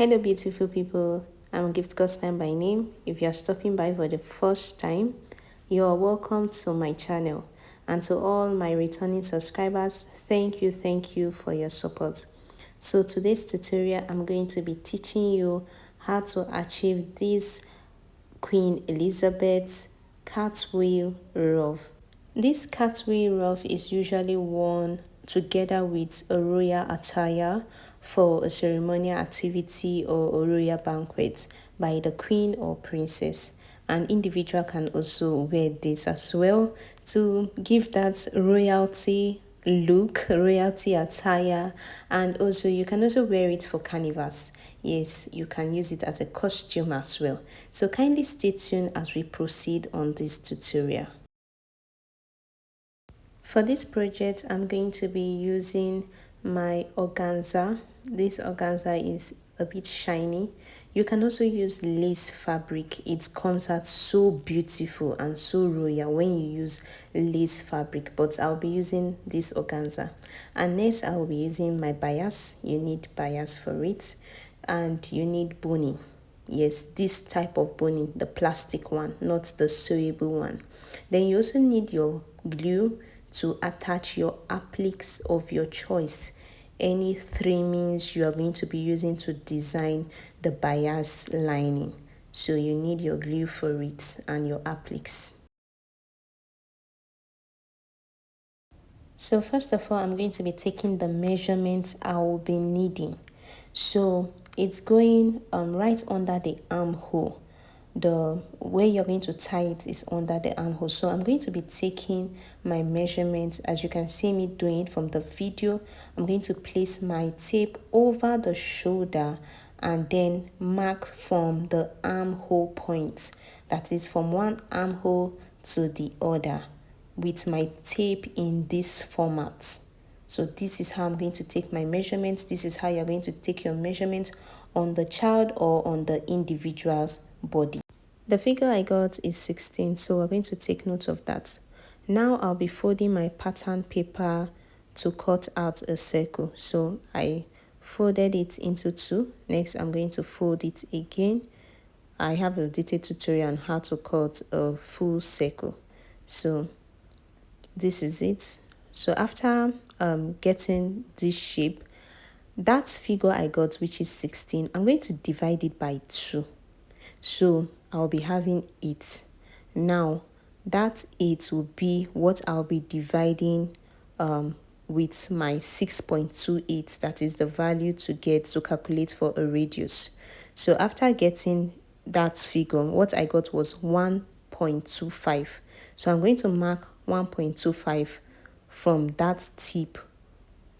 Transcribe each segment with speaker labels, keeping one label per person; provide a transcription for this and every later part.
Speaker 1: Hello beautiful people, I'm Gift Time by name. If you are stopping by for the first time, you are welcome to my channel. And to all my returning subscribers, thank you for your support. So today's tutorial, I'm going to be teaching you how to achieve this Queen Elizabeth's cartwheel ruff. This cartwheel ruff is usually worn together with a royal attire for a ceremonial activity or a royal banquet by the queen or princess. An individual can also wear this as well to give that royalty look, royalty attire, and also you can also wear it for carnivals. Yes, you can use it as a costume as well. So kindly stay tuned as we proceed on this tutorial. For this project, I'm going to be using my organza. This organza is a bit shiny. You can also use lace fabric. It comes out so beautiful and so royal when you use lace fabric, but I'll be using this organza. And next, I'll be using my bias. You need bias for it, and you need boning. Yes, this type of boning, the plastic one, not the sewable one. Then you also need your glue to attach your appliques of your choice. Any trimmings you are going to be using to design the bias lining. So you need your glue for it and your appliques. So first of all, I'm going to be taking the measurements I will be needing. So it's going right under the armhole. The way you're going to tie it is under the armhole. So I'm going to be taking my measurements, as you can see me doing from the video. I'm going to place my tape over the shoulder and then mark from the armhole point. That is from one armhole to the other with my tape in this format. So this is how I'm going to take my measurements. This is how you're going to take your measurements on the child or on the individual's body. The figure I got is 16, so we're going to take note of that. Now I'll be folding my pattern paper to cut out a circle. So I folded it into two. Next, I'm going to fold it again. I have a detailed tutorial on how to cut a full circle. So this is it. So after getting this shape, that figure I got, which is 16, I'm going to divide it by 2. So I'll be having 8. Now that 8 will be what I'll be dividing with my 6.28. That is the value to calculate for a radius. So after getting that figure, what I got was 1.25. So I'm going to mark 1.25 from that tip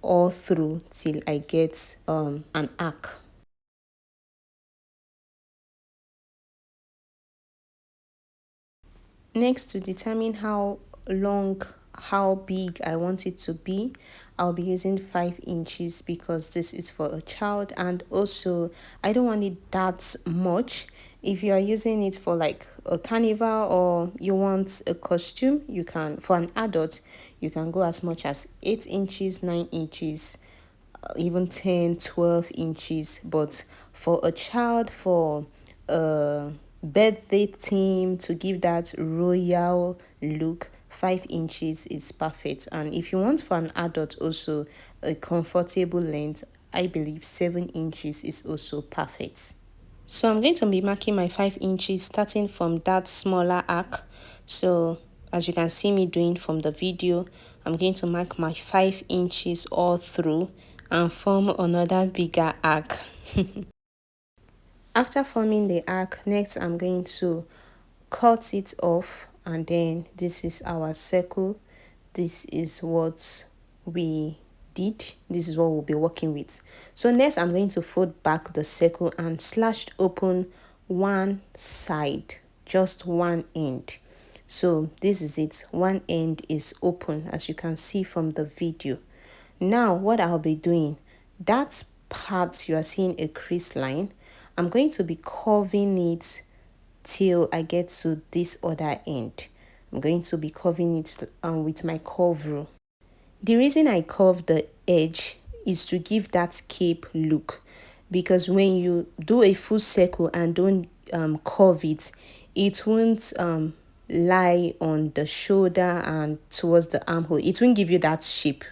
Speaker 1: all through till I get an arc. Next, to determine how big I want it to be, I'll be using 5 inches because this is for a child, and also I don't want it that much. If you are using it for like a carnival or you want a costume, you can. For an adult, you can go as much as 8 inches, 9 inches, even 10, 12 inches. But for a child, for birthday theme, to give that royal look, 5 inches is perfect. And if you want for an adult also a comfortable length, I believe 7 inches is also perfect. So I'm going to be marking my 5 inches starting from that smaller arc. So as you can see me doing from the video, I'm going to mark my 5 inches all through and form another bigger arc. After forming the arc, next I'm going to cut it off, and then this is our circle. This is what we did. This is what we'll be working with. So next I'm going to fold back the circle and slash open one side, just one end. So this is it. One end is open, as you can see from the video. Now what I'll be doing, that part you are seeing a crease line, I'm going to be curving it till I get to this other end. I'm going to be curving it with my curve rule. The reason I curve the edge is to give that cape look. because when you do a full circle and don't curve it, it won't lie on the shoulder and towards the armhole. It won't give you that shape.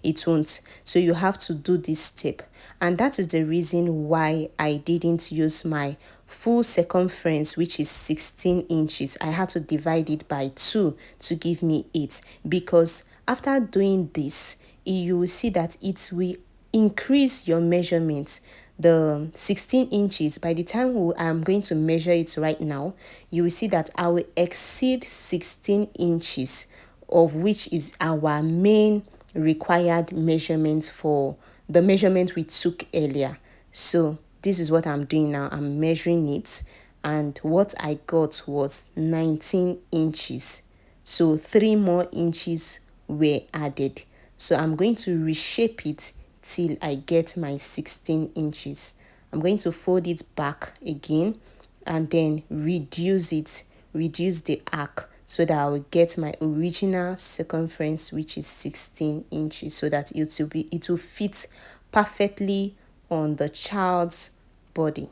Speaker 1: It won't. So you have to do this step. And that is the reason why I didn't use my full circumference, which is 16 inches. I had to divide it by 2 to give me 8, because after doing this, you will see that it will increase your measurements. The 16 inches, by the time I'm going to measure it right now, you will see that I will exceed 16 inches, of which is our main required measurement for the measurement we took earlier. So this is what I'm doing now. I'm measuring it, and what I got was 19 inches. So 3 more inches were added. So I'm going to reshape it till I get my 16 inches. I'm going to fold it back again and then reduce the arc, so that I will get my original circumference, which is 16 inches, so that it will fit perfectly on the child's body.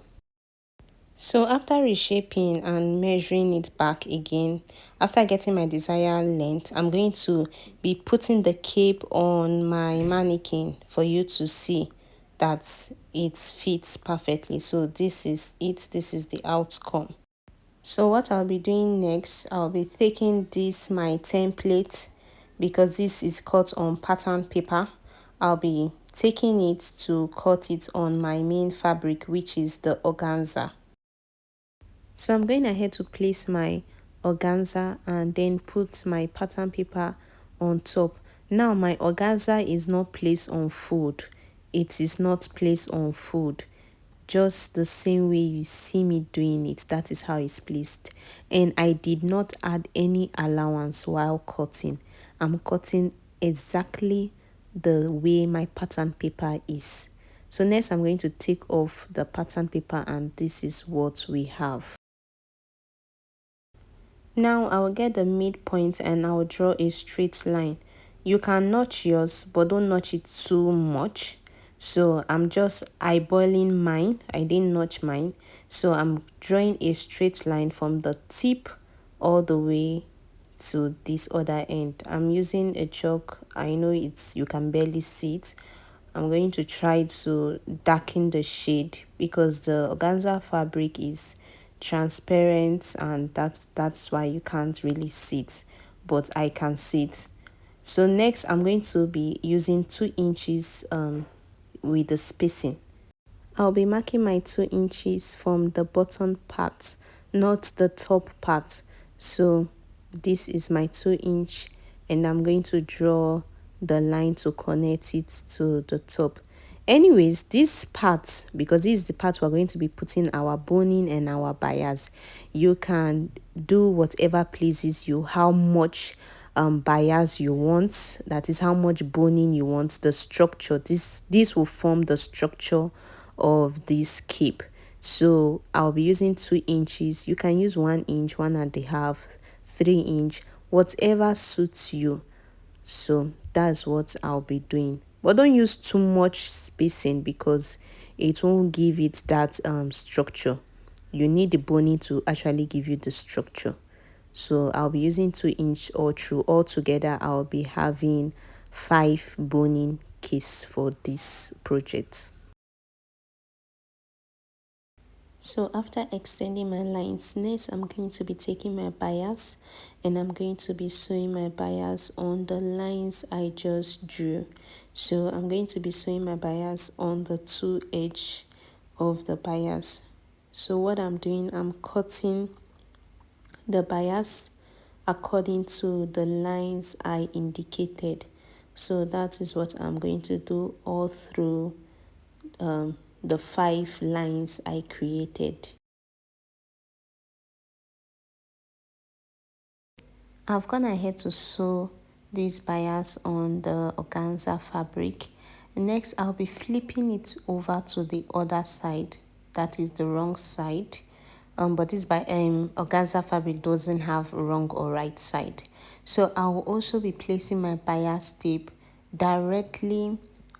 Speaker 1: So after reshaping and measuring it back again, after getting my desired length, I'm going to be putting the cape on my mannequin for you to see that it fits perfectly. So this is it. This is the outcome. So what I'll be doing next, I'll be taking this my template, because this is cut on pattern paper. I'll be taking it to cut it on my main fabric, which is the organza. So I'm going ahead to place my organza and then put my pattern paper on top. Now my organza is not placed on fold. It is not placed on fold. Just the same way you see me doing it, that is how it's placed. And I did not add any allowance while cutting. I'm cutting exactly the way my pattern paper is. So next I'm going to take off the pattern paper, and this is what we have. Now I will get the midpoint and I will draw a straight line. You can notch yours, but don't notch it too much. So I'm just eyeballing mine. I didn't notch mine. So I'm drawing a straight line from the tip all the way to this other end. I'm using a chalk. I know you can barely see it. I'm going to try to darken the shade, because the organza fabric is transparent, and that's why you can't really see it, but I can see it. So next I'm going to be using 2 inches with the spacing. I'll be marking my 2 inches from the bottom part, not the top part. So this is my 2 inch, and I'm going to draw the line to connect it to the top. Anyways, this part, because this is the part we're going to be putting our boning and our bias, you can do whatever pleases you, how much bias you want, that is how much boning you want. The structure, this will form the structure of this cape. So I'll be using 2 inches. You can use 1 inch, 1.5, 3 inch, whatever suits you. So that's what I'll be doing, but don't use too much spacing, because it won't give it that structure. You need the boning to actually give you the structure. So I'll be using 2 inch all through. Altogether I'll be having 5 boning case for this project. So after extending my lines, next I'm going to be taking my bias, and I'm going to be sewing my bias on the lines I just drew. So I'm going to be sewing my bias on the 2 edge of the bias. So what I'm doing, I'm cutting the bias according to the lines I indicated. So that is what I'm going to do all through the 5 lines I created. I've gone ahead to sew this bias on the organza fabric. Next, I'll be flipping it over to the other side, that is the wrong side. But this organza fabric doesn't have wrong or right side. So I will also be placing my bias tape directly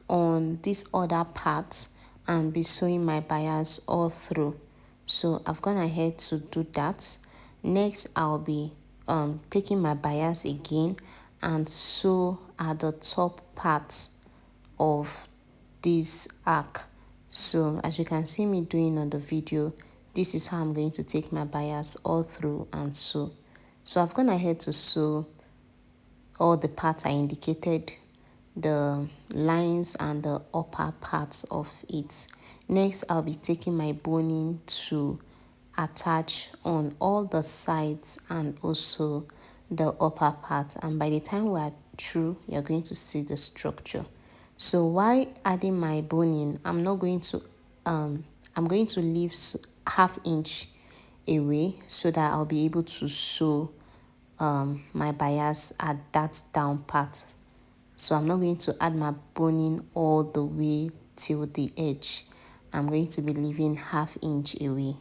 Speaker 1: on this other part, and be sewing my bias all through. So I've gone ahead to do that. Next, I'll be taking my bias again and sew at the top part of this arc. So as you can see me doing on the video, this is how I'm going to take my bias all through and sew. So I've gone ahead to sew all the parts I indicated, the lines and the upper parts of it. Next, I'll be taking my boning to attach on all the sides and also the upper part, and by the time we are through, you're going to see the structure. So while adding my boning, I'm not going to I'm going to leave half inch away so that I'll be able to sew my bias at that down part. So I'm not going to add my boning all the way till the edge. I'm going to be leaving half inch away.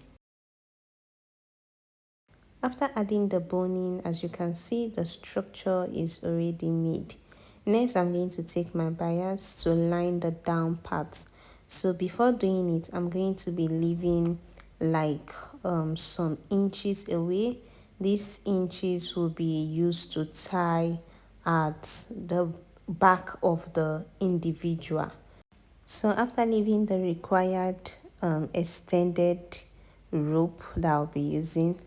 Speaker 1: After adding the boning, as you can see, the structure is already made. Next, I'm going to take my bias to line the down part. So before doing it, I'm going to be leaving like some inches away. These inches will be used to tie at the back of the individual. So after leaving the required extended rope that I'll be using,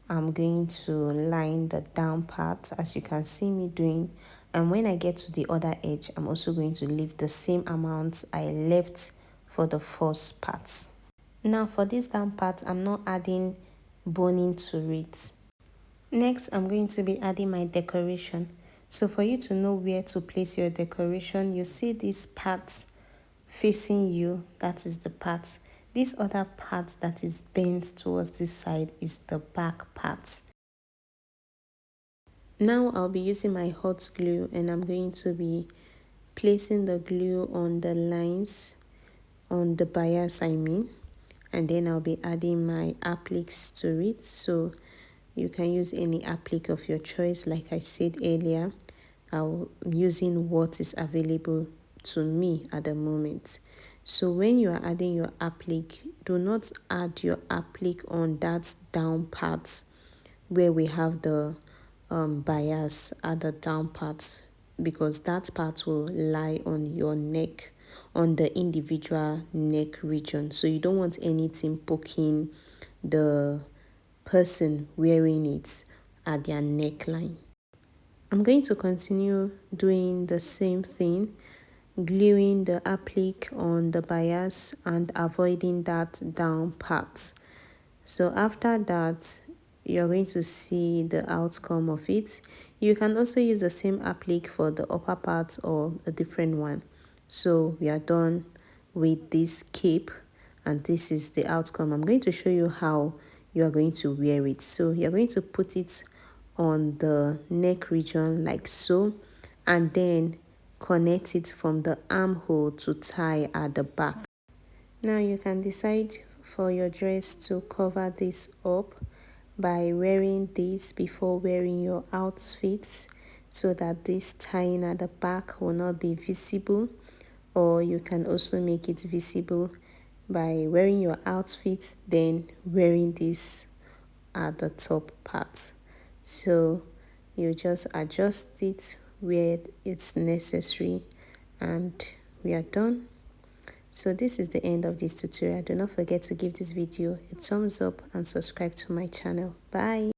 Speaker 1: I'm going to line the down part as you can see me doing, and when I get to the other edge, I'm also going to leave the same amount I left for the first part. Now for this down part, I'm not adding boning to it. Next, I'm going to be adding my decoration. So for you to know where to place your decoration, you see this part facing you, that is the part. This other part that is bent towards this side is the back part. Now I'll be using my hot glue and I'm going to be placing the glue on the lines, on the bias I mean, and then I'll be adding my appliques to it. So you can use any applique of your choice. Like I said earlier, I'm using what is available to me at the moment. So when you are adding your applique, do not add your applique on that down part where we have the bias at the down part, because that part will lie on your neck, on the individual neck region. So you don't want anything poking the person wearing it at their neckline. I'm going to continue doing the same thing, gluing the applique on the bias and avoiding that down part. So after that, you're going to see the outcome of it. You can also use the same applique for the upper part or a different one. So we are done with this cape and this is the outcome. I'm going to show you how you are going to wear it. So you're going to put it on the neck region like so, and then connect it from the armhole to tie at the back. Now you can decide for your dress to cover this up by wearing this before wearing your outfits so that this tying at the back will not be visible, or you can also make it visible by wearing your outfit then wearing this at the top part. So you just adjust it where it's necessary and we are done. So this is the end of this tutorial. Do not forget to give this video a thumbs up and subscribe to my channel. Bye.